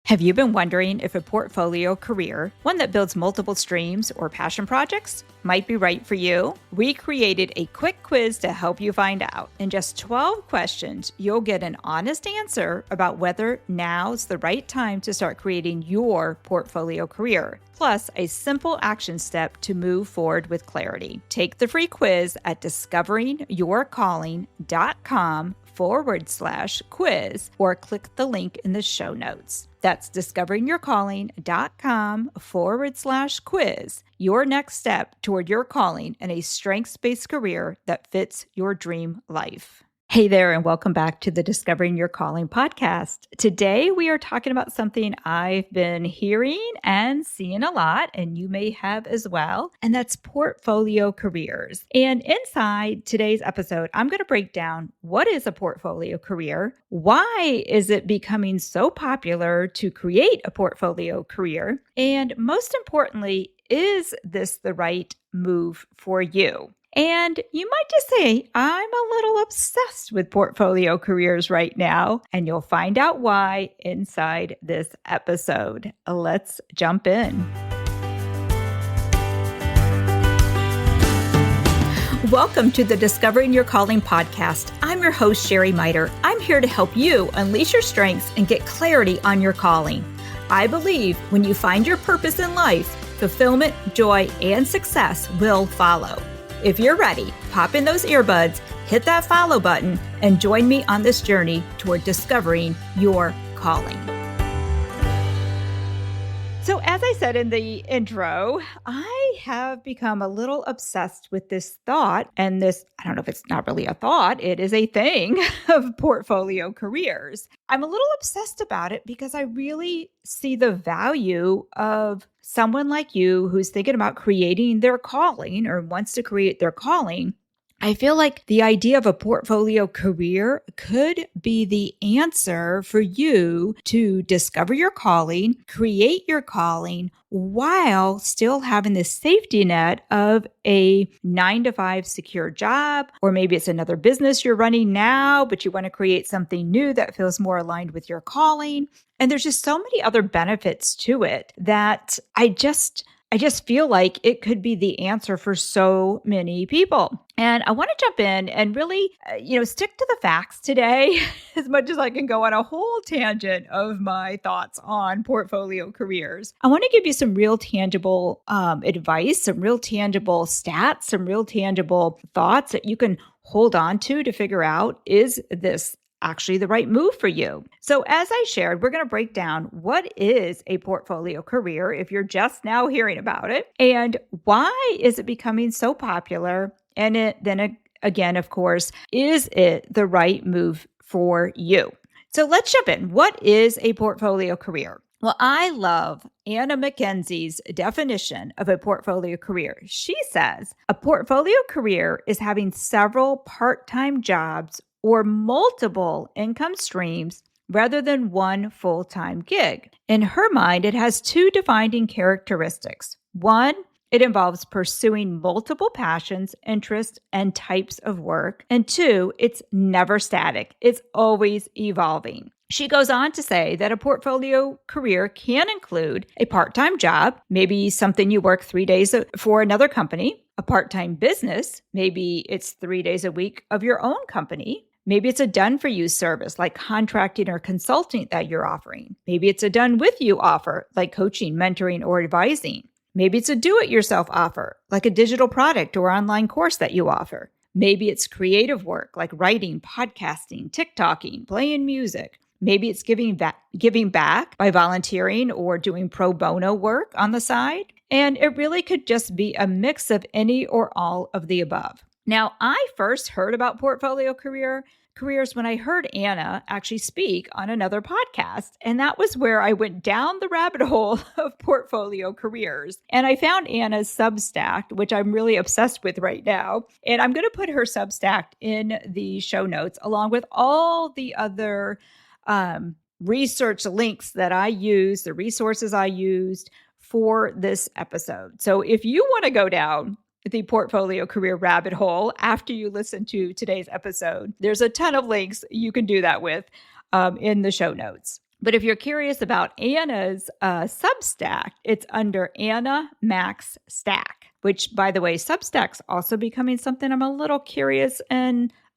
Have you been wondering if a portfolio career, one that builds multiple streams or passion projects, might be right for you? We created a quick quiz to help you find out. In just 12 questions, you'll get an honest answer about whether now's the right time to start creating your portfolio career, plus a simple action step to move forward with clarity. Take the free quiz at discoveringyourcalling.com/quiz or click the link in the show notes. That's discoveringyourcalling.com/quiz. Your next step toward your calling and a strengths-based career that fits your dream life. Hey there, and welcome back to the Discovering Your Calling podcast. Today, we are talking about something I've been hearing and seeing a lot, and you may have as well, and that's portfolio careers. And inside today's episode, I'm going to break down what is a portfolio career, why is it becoming so popular to create a portfolio career, and most importantly, is this the right move for you? And you might just say, I'm a little obsessed with portfolio careers right now, and you'll find out why inside this episode. Let's jump in. Welcome to the Discovering Your Calling podcast. I'm your host, Sherry Miter. I'm here to help you unleash your strengths and get clarity on your calling. I believe when you find your purpose in life, fulfillment, joy, and success will follow. If you're ready, pop in those earbuds, hit that follow button, and join me on this journey toward discovering your calling. So as I said in the intro, I have become a little obsessed with this thought, and this, I don't know if it's not really a thought, it is a thing of portfolio careers. I'm a little obsessed about it because I really see the value of someone like you who's thinking about creating their calling or wants to create their calling. I feel like the idea of a portfolio career could be the answer for you to discover your calling, create your calling, while still having the safety net of a 9-to-5 secure job, or maybe it's another business you're running now, but you want to create something new that feels more aligned with your calling. And there's just so many other benefits to it that I just feel like it could be the answer for so many people. And I want to jump in and really, stick to the facts today as much as I can go on a whole tangent of my thoughts on portfolio careers. I want to give you some real tangible advice, some real tangible stats, some real tangible thoughts that you can hold on to figure out, is this actually the right move for you? So as I shared, we're going to break down what is a portfolio career if you're just now hearing about it, and why is it becoming so popular? And then again, of course, is it the right move for you? So let's jump in. What is a portfolio career? Well, I love Anna Mackenzie's definition of a portfolio career. She says a portfolio career is having several part-time jobs or multiple income streams rather than one full-time gig. In her mind, it has two defining characteristics. One, it involves pursuing multiple passions, interests, and types of work. And two, it's never static. It's always evolving. She goes on to say that a portfolio career can include a part-time job, maybe something you work 3 days for another company, a part-time business, maybe it's 3 days a week of your own company. Maybe it's a done-for-you service like contracting or consulting that you're offering. Maybe it's a done-with-you offer like coaching, mentoring, or advising. Maybe it's a do-it-yourself offer like a digital product or online course that you offer. Maybe it's creative work like writing, podcasting, TikToking, playing music. Maybe it's giving back by volunteering or doing pro bono work on the side. And it really could just be a mix of any or all of the above. Now, I first heard about portfolio careers when I heard Anna actually speak on another podcast. And that was where I went down the rabbit hole of portfolio careers. And I found Anna's Substack, which I'm really obsessed with right now. And I'm going to put her Substack in the show notes, along with all the other research links that I use, the resources I used for this episode. So if you want to go down the portfolio career rabbit hole after you listen to today's episode, there's a ton of links you can do that with in the show notes. But if you're curious about Anna's Substack, it's under Anna Max Stack, which, by the way, Substack's also becoming something I'm a little curious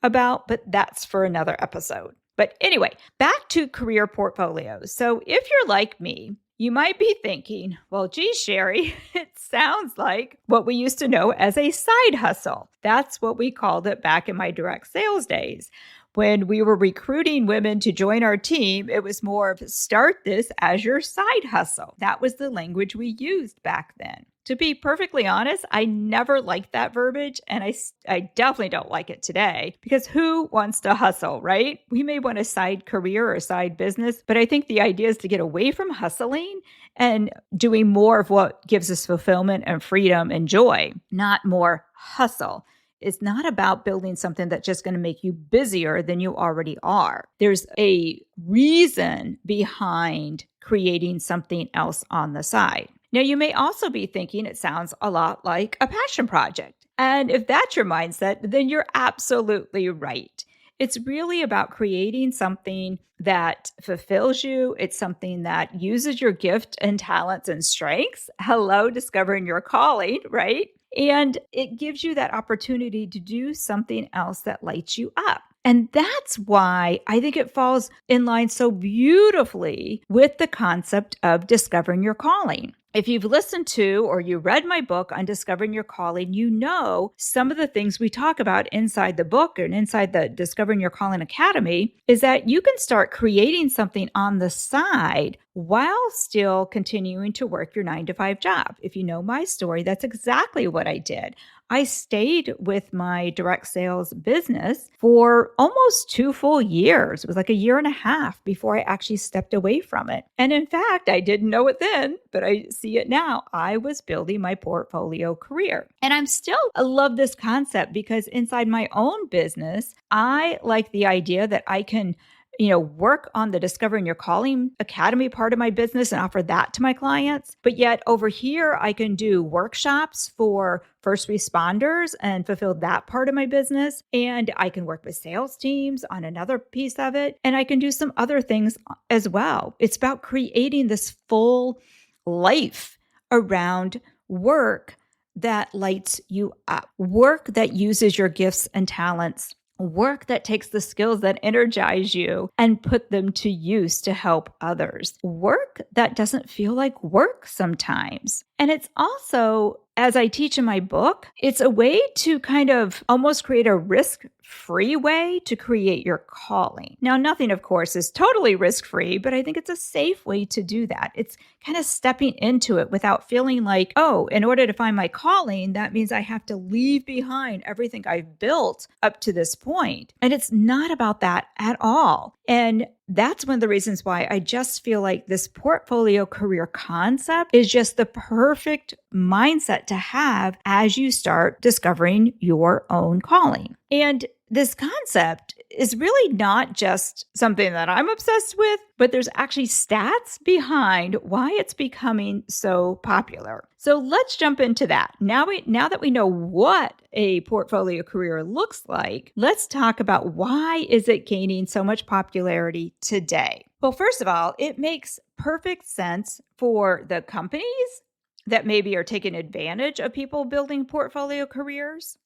about, but that's for another episode. But anyway, back to career portfolios. So if you're like me, you might be thinking, well, gee, Sherry, it sounds like what we used to know as a side hustle. That's what we called it back in my direct sales days. When we were recruiting women to join our team, it was more of start this as your side hustle. That was the language we used back then. To be perfectly honest, I never liked that verbiage, and I definitely don't like it today, because who wants to hustle, right? We may want a side career or a side business, but I think the idea is to get away from hustling and doing more of what gives us fulfillment and freedom and joy, not more hustle. It's not about building something that's just going to make you busier than you already are. There's a reason behind creating something else on the side. Now, you may also be thinking it sounds a lot like a passion project. And if that's your mindset, then you're absolutely right. It's really about creating something that fulfills you. It's something that uses your gift and talents and strengths. Hello, discovering your calling, right? And it gives you that opportunity to do something else that lights you up. And that's why I think it falls in line so beautifully with the concept of discovering your calling. If you've listened to or you read my book on discovering your calling, you know some of the things we talk about inside the book and inside the Discovering Your Calling Academy is that you can start creating something on the side while still continuing to work your 9-to-5 job. If you know my story, that's exactly what I did. I stayed with my direct sales business for almost 2 full years. It was like a year and a half before I actually stepped away from it. And in fact, I didn't know it then, but I see it now. I was building my portfolio career. And I love this concept because inside my own business, I like the idea that I can work on the Discovering Your Calling Academy part of my business and offer that to my clients. But yet over here, I can do workshops for first responders and fulfill that part of my business. And I can work with sales teams on another piece of it. And I can do some other things as well. It's about creating this full life around work that lights you up, work that uses your gifts and talents, work that takes the skills that energize you and put them to use to help others. Work that doesn't feel like work sometimes. And it's also, as I teach in my book, it's a way to kind of almost create a risk-free way to create your calling. Now, nothing, of course, is totally risk-free, but I think it's a safe way to do that. It's kind of stepping into it without feeling like, oh, in order to find my calling, that means I have to leave behind everything I've built up to this point. And it's not about that at all. And that's one of the reasons why I just feel like this portfolio career concept is just the perfect mindset to have as you start discovering your own calling. And this concept is really not just something that I'm obsessed with, but there's actually stats behind why it's becoming so popular. So let's jump into that. Now that we know what a portfolio career looks like, let's talk about why is it gaining so much popularity today. Well, first of all, it makes perfect sense for the companies that maybe are taking advantage of people building portfolio careers.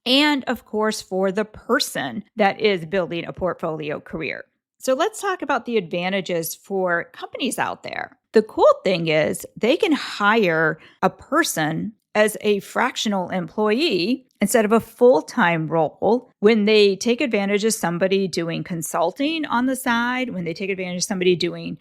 And of course, for the person that is building a portfolio career. So let's talk about the advantages for companies out there. The cool thing is they can hire a person as a fractional employee instead of a full-time role when they take advantage of somebody doing consulting on the side, when they take advantage of somebody doing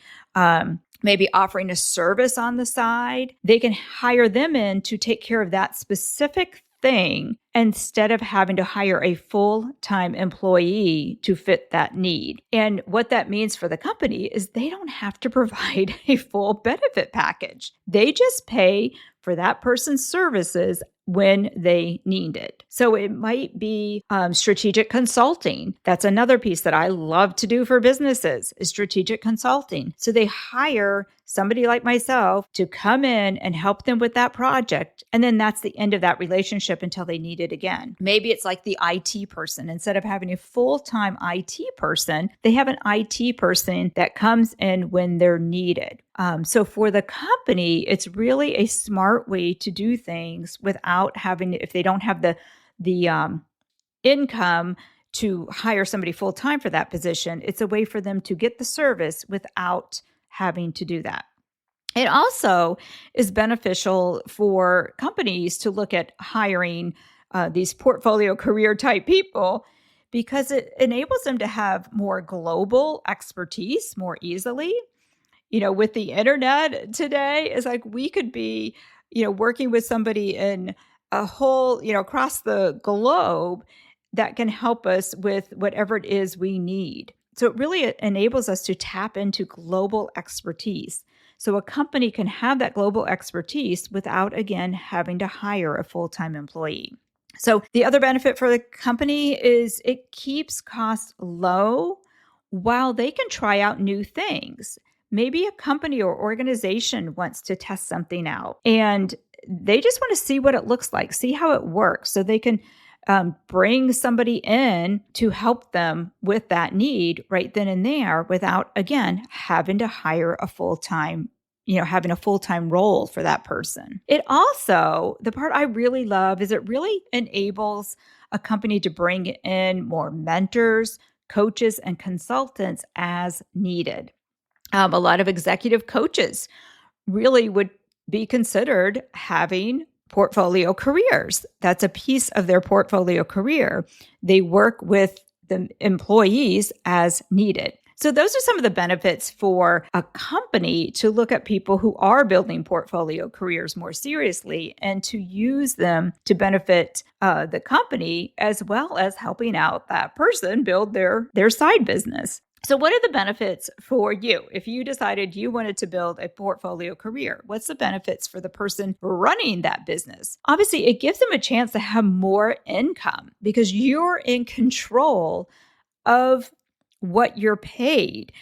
maybe offering a service on the side. They can hire them in to take care of that specific thing instead of having to hire a full-time employee to fit that need. And what that means for the company is they don't have to provide a full benefit package. They just pay for that person's services when they need it. So it might be strategic consulting. That's another piece that I love to do for businesses is strategic consulting. So they hire somebody like myself to come in and help them with that project. And then that's the end of that relationship until they need it again. Maybe it's like the IT person. Instead of having a full-time IT person, they have an IT person that comes in when they're needed. So for the company, it's really a smart way to do things without having, if they don't have the income to hire somebody full-time for that position, it's a way for them to get the service without having to do that. It also is beneficial for companies to look at hiring these portfolio career type people because it enables them to have more global expertise more easily. With the internet today, it's like we could be, working with somebody in a whole, across the globe that can help us with whatever it is we need. So it really enables us to tap into global expertise. So a company can have that global expertise without, again, having to hire a full-time employee. So the other benefit for the company is it keeps costs low while they can try out new things. Maybe a company or organization wants to test something out and they just want to see what it looks like, see how it works, so they can bring somebody in to help them with that need right then and there without, again, having to hire a full-time, having a full-time role for that person. It also, the part I really love is it really enables a company to bring in more mentors, coaches, and consultants as needed. A lot of executive coaches really would be considered having portfolio careers. That's a piece of their portfolio career. They work with the employees as needed. So those are some of the benefits for a company to look at people who are building portfolio careers more seriously and to use them to benefit the company as well as helping out that person build their side business. So what are the benefits for you? If you decided you wanted to build a portfolio career, what's the benefits for the person running that business? Obviously, it gives them a chance to have more income because you're in control of what you're paid.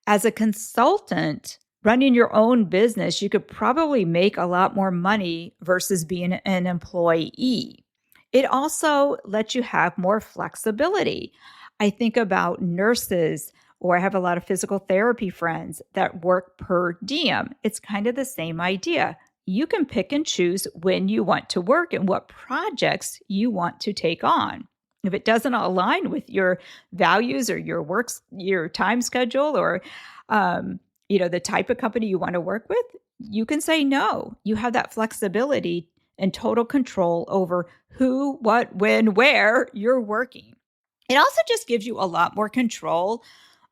As a consultant running your own business, you could probably make a lot more money versus being an employee. It also lets you have more flexibility. I think about nurses, or I have a lot of physical therapy friends that work per diem. It's kind of the same idea. You can pick and choose when you want to work and what projects you want to take on. If it doesn't align with your values or your time schedule, or the type of company you want to work with, you can say no. You have that flexibility and total control over who, what, when, where you're working. It also just gives you a lot more control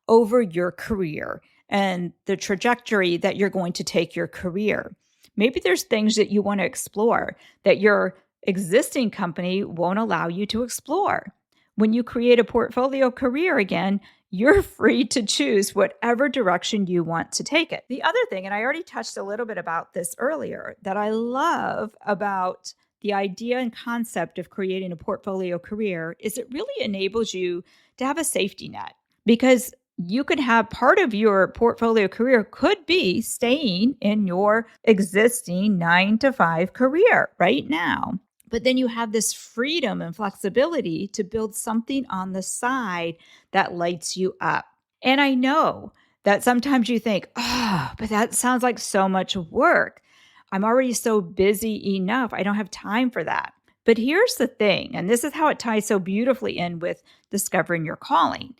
over your career and the trajectory that you're going to take your career. Maybe there's things that you want to explore that your existing company won't allow you to explore. When you create a portfolio career again, you're free to choose whatever direction you want to take it. The other thing, and I already touched a little bit about this earlier, that I love about the idea and concept of creating a portfolio career is it really enables you to have a safety net, because you could have part of your portfolio career could be staying in your existing 9-to-5 career right now. But then you have this freedom and flexibility to build something on the side that lights you up. And I know that sometimes you think, but that sounds like so much work. I'm already so busy enough. I don't have time for that. But here's the thing, and this is how it ties so beautifully in with discovering your calling.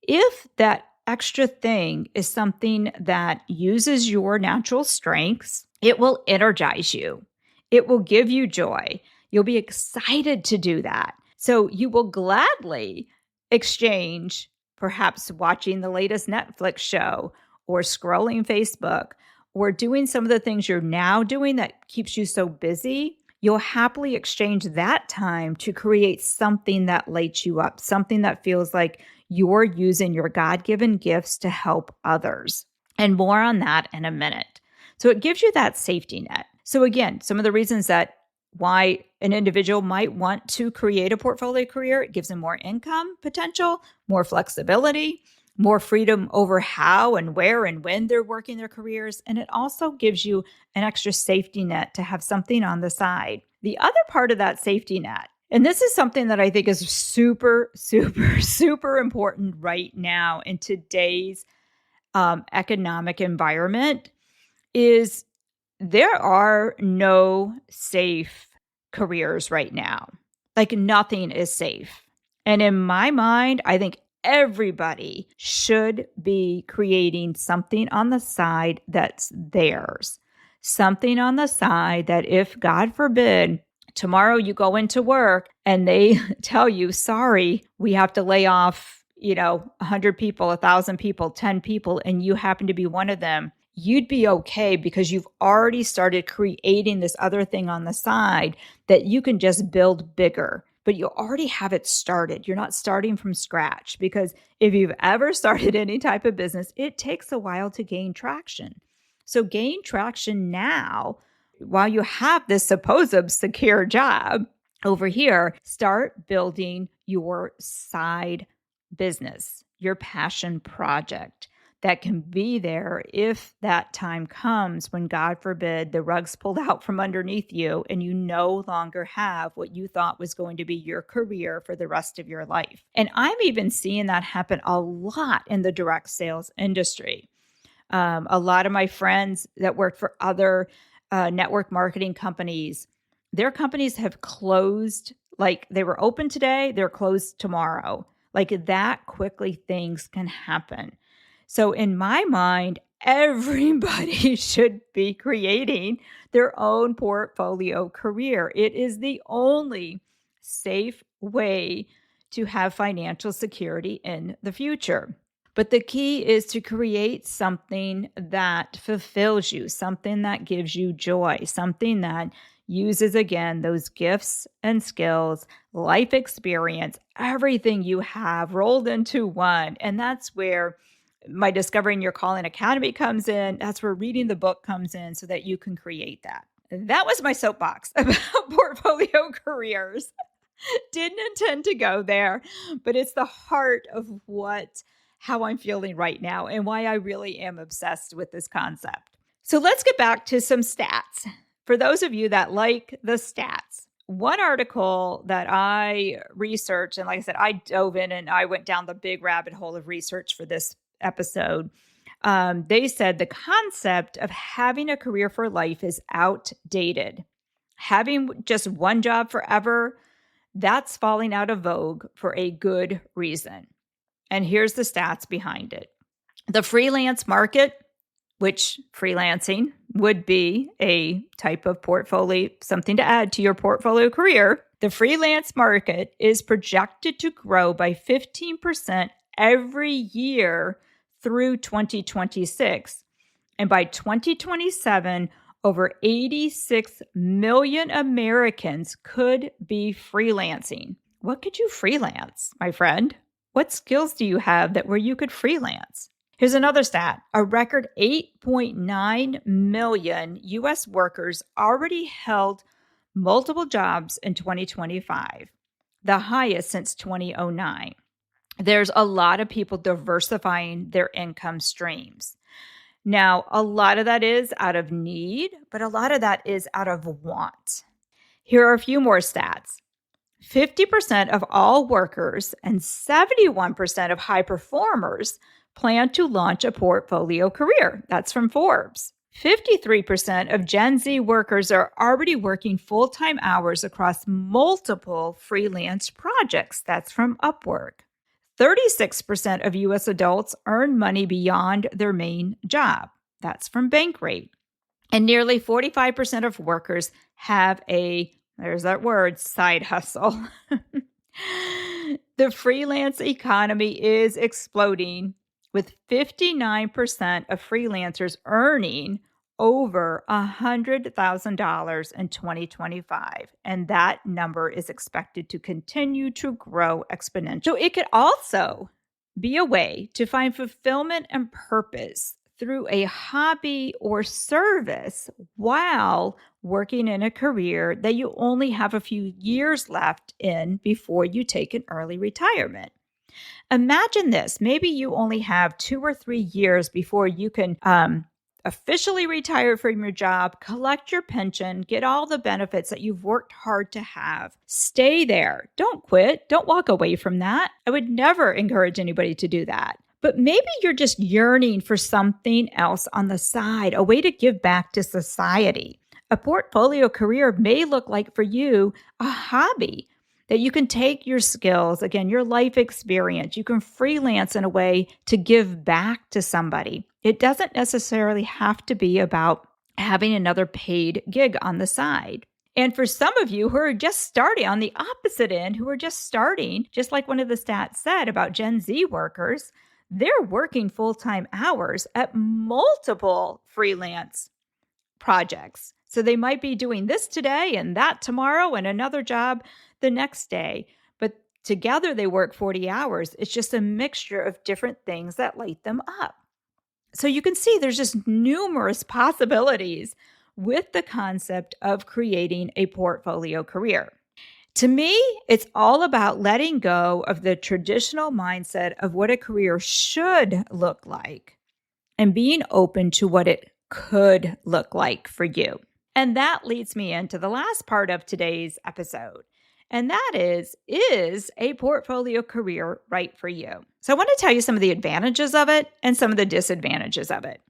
If that extra thing is something that uses your natural strengths, it will energize you. It will give you joy. You'll be excited to do that. So you will gladly exchange perhaps watching the latest Netflix show or scrolling Facebook or doing some of the things you're now doing that keeps you so busy. You'll happily exchange that time to create something that lights you up, something that feels like you're using your God-given gifts to help others. And more on that in a minute. So it gives you that safety net. So again, some of the reasons that why an individual might want to create a portfolio career, it gives them more income potential, more flexibility. more freedom over how and where and when they're working their careers. And it also gives you an extra safety net to have something on the side. The other part of that safety net, and this is something that I think is super, super, super important right now in today's economic environment, is there are no safe careers right now. Like nothing is safe. And in my mind, I think everybody should be creating something on the side that's theirs. Something on the side that if, God forbid, tomorrow you go into work and they tell you, sorry, we have to lay off, 100 people, 1,000 people, 10 people, and you happen to be one of them, you'd be okay because you've already started creating this other thing on the side that you can just build bigger. But you already have it started. You're not starting from scratch, because if you've ever started any type of business, it takes a while to gain traction. So gain traction now while you have this supposed secure job over here. Start building your side business, your passion project that can be there if that time comes when, God forbid, the rug's pulled out from underneath you and you no longer have what you thought was going to be your career for the rest of your life. And I'm even seeing that happen a lot in the direct sales industry. A lot of my friends that work for other network marketing companies, their companies have closed. Like they were open today, they're closed tomorrow. Like that quickly things can happen. So in my mind, everybody should be creating their own portfolio career. It is the only safe way to have financial security in the future. But the key is to create something that fulfills you, something that gives you joy, something that uses, again, those gifts and skills, life experience, everything you have rolled into one. And that's where my Discovering Your Calling Academy comes in. That's where reading the book comes in so that you can create that. That was my soapbox about portfolio careers. Didn't intend to go there, but it's the heart of how I'm feeling right now and why I really am obsessed with this concept. So let's get back to some stats. For those of you that like the stats, one article that I researched, and like I said, I dove in and I went down the big rabbit hole of research for this episode. They said the concept of having a career for life is outdated. Having just one job forever, that's falling out of vogue for a good reason. And here's the stats behind it. The freelance market, which freelancing would be a type of portfolio, something to add to your portfolio career. The freelance market is projected to grow by 15% every year through 2026. And by 2027, over 86 million Americans could be freelancing. What could you freelance, my friend? What skills do you have where you could freelance? Here's another stat. A record 8.9 million U.S. workers already held multiple jobs in 2025, the highest since 2009. There's a lot of people diversifying their income streams. Now, a lot of that is out of need, but a lot of that is out of want. Here are a few more stats. 50% of all workers and 71% of high performers plan to launch a portfolio career. That's from Forbes. 53% of Gen Z workers are already working full-time hours across multiple freelance projects. That's from Upwork. 36% of U.S. adults earn money beyond their main job. That's from Bankrate. And nearly 45% of workers have there's that word, side hustle. The freelance economy is exploding, with 59% of freelancers earning over $100,000 in 2025. And that number is expected to continue to grow exponentially. So it could also be a way to find fulfillment and purpose through a hobby or service while working in a career that you only have a few years left in before you take an early retirement. Imagine this. Maybe you only have 2 or 3 years before you can officially retire from your job, collect your pension, get all the benefits that you've worked hard to have. Stay there. Don't quit. Don't walk away from that. I would never encourage anybody to do that. But maybe you're just yearning for something else on the side, a way to give back to society. A portfolio career may look like for you a hobby that you can take your skills, again, your life experience, you can freelance in a way to give back to somebody. It doesn't necessarily have to be about having another paid gig on the side. And for some of you who are just starting on the opposite end, who are just starting, just like one of the stats said about Gen Z workers, they're working full-time hours at multiple freelance projects. So they might be doing this today and that tomorrow and another job the next day. But together they work 40 hours. It's just a mixture of different things that light them up. So you can see there's just numerous possibilities with the concept of creating a portfolio career. To me, it's all about letting go of the traditional mindset of what a career should look like and being open to what it could look like for you. And that leads me into the last part of today's episode. And that is a portfolio career right for you? So I want to tell you some of the advantages of it and some of the disadvantages of it.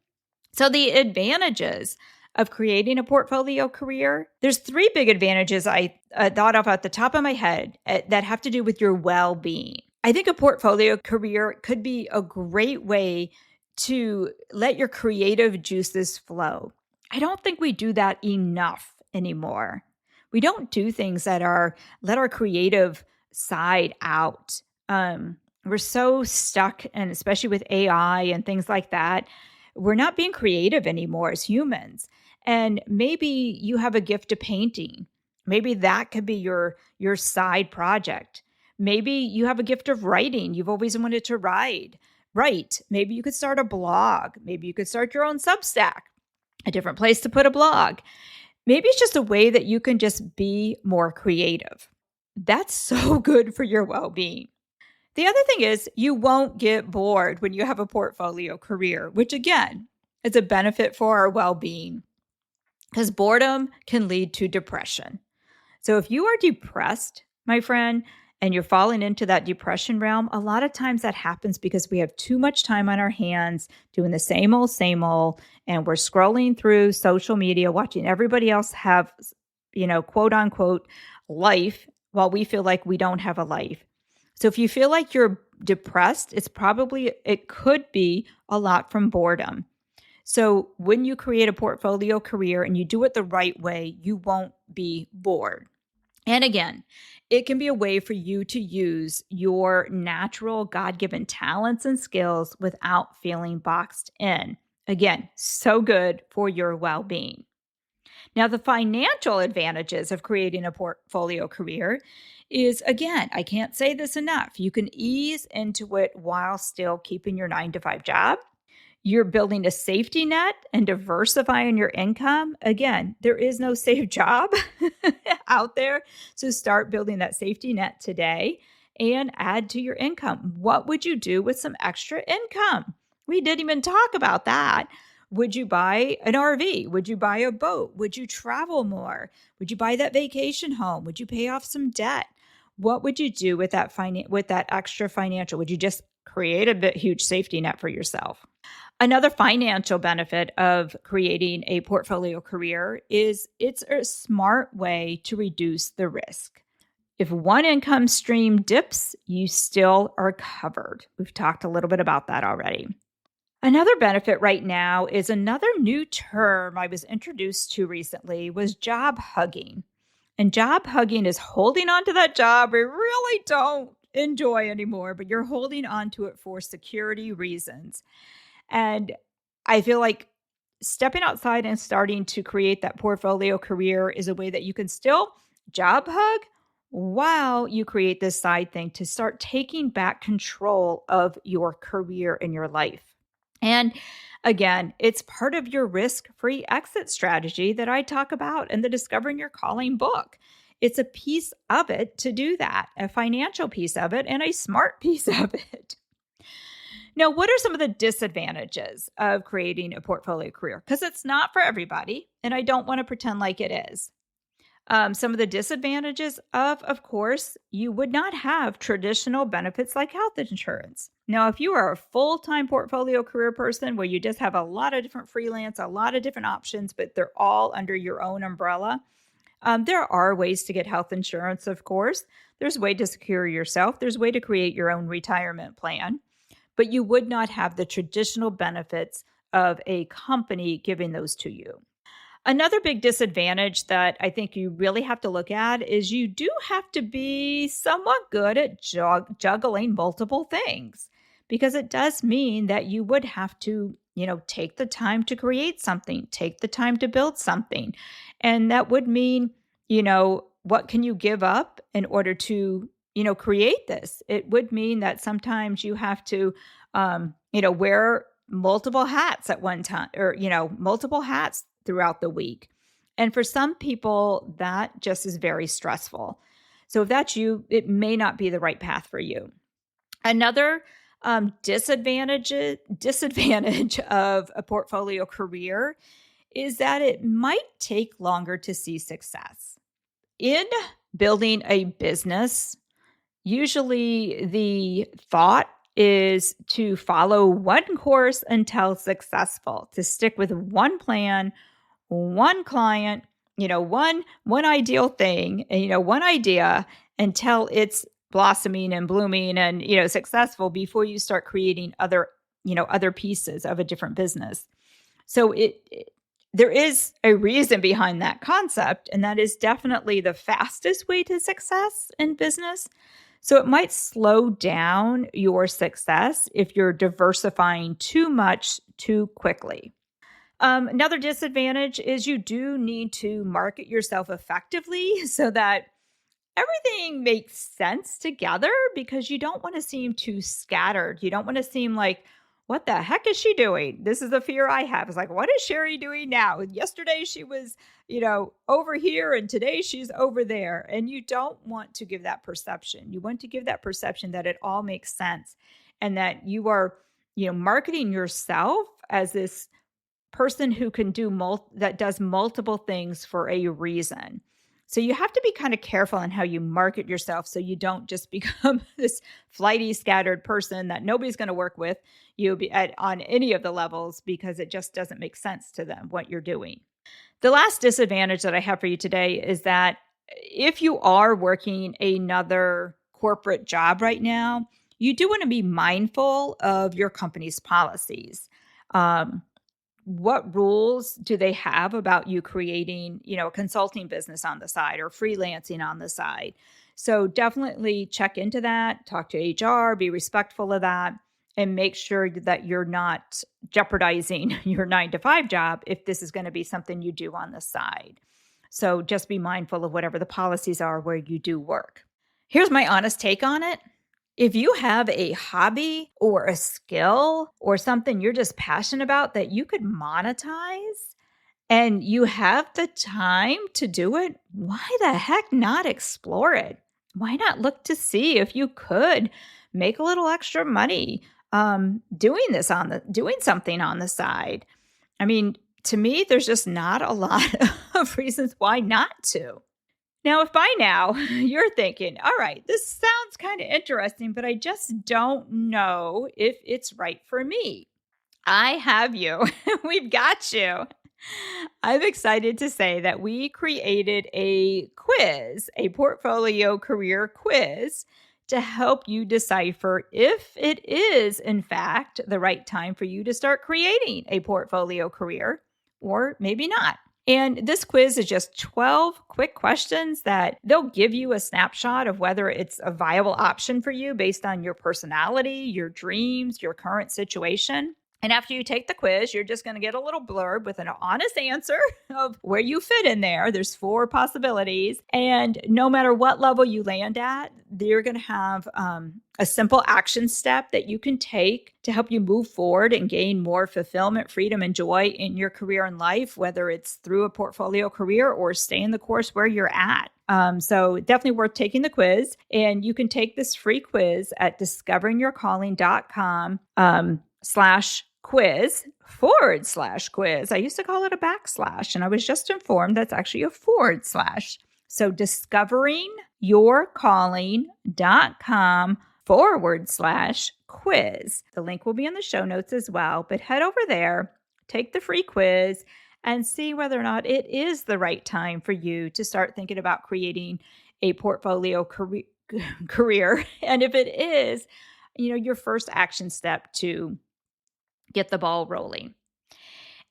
So the advantages of creating a portfolio career, there's 3 big advantages I thought of at the top of my head that have to do with your well-being. I think a portfolio career could be a great way to let your creative juices flow. I don't think we do that enough anymore. We don't do things that let our creative side out. We're so stuck, and especially with AI and things like that, we're not being creative anymore as humans. And maybe you have a gift of painting. Maybe that could be your side project. Maybe you have a gift of writing. You've always wanted to write. Maybe you could start a blog. Maybe you could start your own Substack, a different place to put a blog. Maybe it's just a way that you can just be more creative. That's so good for your well-being. The other thing is you won't get bored when you have a portfolio career, which again is a benefit for our well-being because boredom can lead to depression. So if you are depressed, my friend, and you're falling into that depression realm, a lot of times that happens because we have too much time on our hands doing the same old, and we're scrolling through social media, watching everybody else have, quote unquote, life while we feel like we don't have a life. So if you feel like you're depressed, it could be a lot from boredom. So when you create a portfolio career and you do it the right way, you won't be bored. And again, it can be a way for you to use your natural God-given talents and skills without feeling boxed in. Again, so good for your well-being. Now, the financial advantages of creating a portfolio career is, again, I can't say this enough. You can ease into it while still keeping your 9-to-5 job. You're building a safety net and diversifying your income. Again, there is no safe job out there. So start building that safety net today and add to your income. What would you do with some extra income? We didn't even talk about that. Would you buy an RV? Would you buy a boat? Would you travel more? Would you buy that vacation home? Would you pay off some debt? What would you do with that extra financial? Would you just create a huge safety net for yourself? Another financial benefit of creating a portfolio career is it's a smart way to reduce the risk. If one income stream dips, you still are covered. We've talked a little bit about that already. Another benefit right now is another new term I was introduced to recently was job hugging. And job hugging is holding on to that job we really don't enjoy anymore, but you're holding on to it for security reasons. And I feel like stepping outside and starting to create that portfolio career is a way that you can still job hug while you create this side thing to start taking back control of your career and your life. And again, it's part of your risk-free exit strategy that I talk about in the Discovering Your Calling book. It's a piece of it to do that, a financial piece of it and a smart piece of it. Now, what are some of the disadvantages of creating a portfolio career? Because it's not for everybody, and I don't want to pretend like it is. Some of the disadvantages of course, you would not have traditional benefits like health insurance. Now, if you are a full-time portfolio career person where you just have a lot of different freelance, a lot of different options, but they're all under your own umbrella, there are ways to get health insurance, of course. There's a way to secure yourself. There's a way to create your own retirement plan, but you would not have the traditional benefits of a company giving those to you. Another big disadvantage that I think you really have to look at is you do have to be somewhat good at juggling multiple things, because it does mean that you would have to, take the time to create something, take the time to build something. And that would mean, what can you give up in order to, create this? It would mean that sometimes you have to, wear multiple hats at one time, or, multiple hats throughout the week. And for some people, that just is very stressful. So if that's you, it may not be the right path for you. Another disadvantage of a portfolio career is that it might take longer to see success. In building a business, usually the thought is to follow one course until successful, to stick with one plan, one client, one ideal thing, one idea until it's blossoming and blooming and, successful before you start creating other pieces of a different business. So there is a reason behind that concept, and that is definitely the fastest way to success in business. So it might slow down your success if you're diversifying too much too quickly. Another disadvantage is you do need to market yourself effectively so that everything makes sense together, because you don't want to seem too scattered. You don't want to seem like, what the heck is she doing? This is the fear I have. It's like, what is Sherry doing now? Yesterday she was, over here, and today she's over there. And you don't want to give that perception. You want to give that perception that it all makes sense, and that you are, marketing yourself as this person who can that does multiple things for a reason. So you have to be kind of careful in how you market yourself, so you don't just become this flighty, scattered person that nobody's going to work with on any of the levels, because it just doesn't make sense to them what you're doing. The last disadvantage that I have for you today is that if you are working another corporate job right now, you do want to be mindful of your company's policies. What rules do they have about you creating, a consulting business on the side or freelancing on the side? So definitely check into that, talk to HR, be respectful of that, and make sure that you're not jeopardizing your 9-to-5 job if this is going to be something you do on the side. So just be mindful of whatever the policies are where you do work. Here's my honest take on it. If you have a hobby or a skill or something you're just passionate about that you could monetize, and you have the time to do it, why the heck not explore it? Why not look to see if you could make a little extra money doing something on the side? I mean, to me, there's just not a lot of reasons why not to. Now, if by now you're thinking, all right, this sounds kind of interesting, but I just don't know if it's right for me, I have you. We've got you. I'm excited to say that we created a quiz, a portfolio career quiz, to help you decipher if it is, in fact, the right time for you to start creating a portfolio career, or maybe not. And this quiz is just 12 quick questions that they'll give you a snapshot of whether it's a viable option for you based on your personality, your dreams, your current situation. And after you take the quiz, you're just going to get a little blurb with an honest answer of where you fit in there. There's 4 possibilities. And no matter what level you land at, you're going to have a simple action step that you can take to help you move forward and gain more fulfillment, freedom, and joy in your career and life, whether it's through a portfolio career or stay in the course where you're at. So definitely worth taking the quiz. And you can take this free quiz at discoveringyourcalling.com /quiz. I used to call it a backslash, and I was just informed that's actually a /. So discoveringyourcalling.com /quiz. The link will be in the show notes as well, but head over there, take the free quiz, and see whether or not it is the right time for you to start thinking about creating a portfolio career. And if it is, your first action step to get the ball rolling.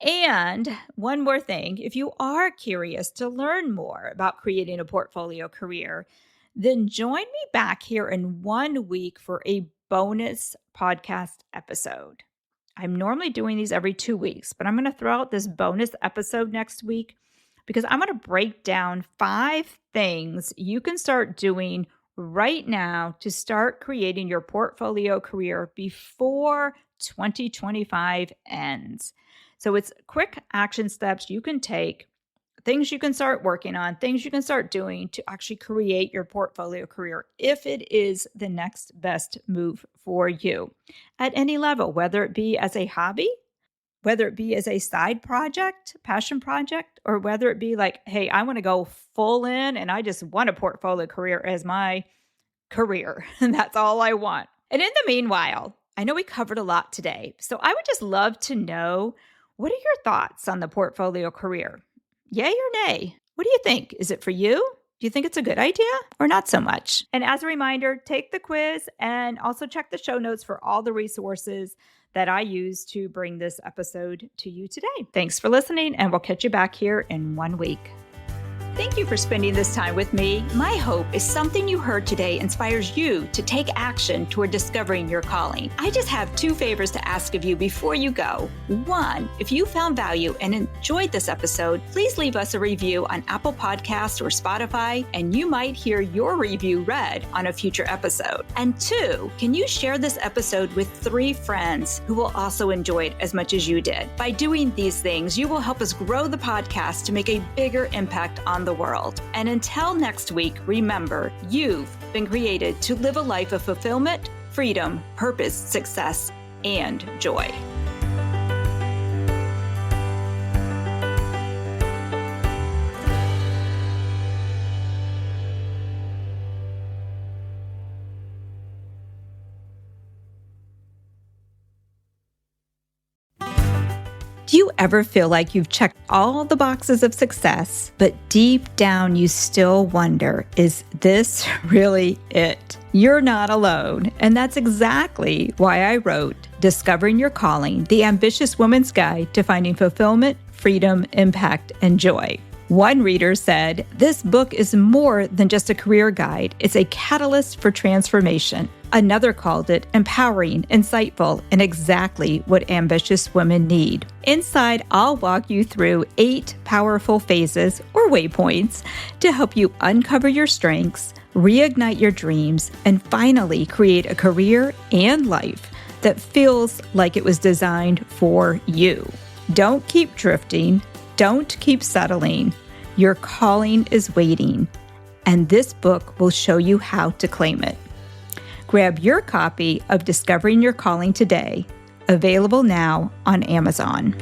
And one more thing, if you are curious to learn more about creating a portfolio career, then join me back here in 1 week for a bonus podcast episode. I'm normally doing these every 2 weeks, but I'm going to throw out this bonus episode next week because I'm going to break down 5 things you can start doing right now to start creating your portfolio career before 2025 ends. So it's quick action steps you can take, things you can start working on, things you can start doing to actually create your portfolio career if it is the next best move for you at any level, whether it be as a hobby, whether it be as a side project, passion project, or whether it be like, hey, I want to go full in and I just want a portfolio career as my career. And that's all I want. And in the meanwhile, I know we covered a lot today, so I would just love to know, what are your thoughts on the portfolio career? Yay or nay? What do you think? Is it for you? Do you think it's a good idea or not so much? And as a reminder, take the quiz and also check the show notes for all the resources that I use to bring this episode to you today. Thanks for listening, and we'll catch you back here in 1 week. Thank you for spending this time with me. My hope is something you heard today inspires you to take action toward discovering your calling. I just have 2 favors to ask of you before you go. 1, if you found value and enjoyed this episode, please leave us a review on Apple Podcasts or Spotify, and you might hear your review read on a future episode. And 2, can you share this episode with 3 friends who will also enjoy it as much as you did? By doing these things, you will help us grow the podcast to make a bigger impact on the world. And until next week, remember, you've been created to live a life of fulfillment, freedom, purpose, success, and joy. Do you ever feel like you've checked all the boxes of success, but deep down you still wonder, is this really it? You're not alone. And that's exactly why I wrote Discovering Your Calling, the ambitious woman's guide to finding fulfillment, freedom, impact, and joy. One reader said, "This book is more than just a career guide. It's a catalyst for transformation." Another called it empowering, insightful, and exactly what ambitious women need. Inside, I'll walk you through 8 powerful phases or waypoints to help you uncover your strengths, reignite your dreams, and finally create a career and life that feels like it was designed for you. Don't keep drifting. Don't keep settling. Your calling is waiting, and this book will show you how to claim it. Grab your copy of Discovering Your Calling today, available now on Amazon.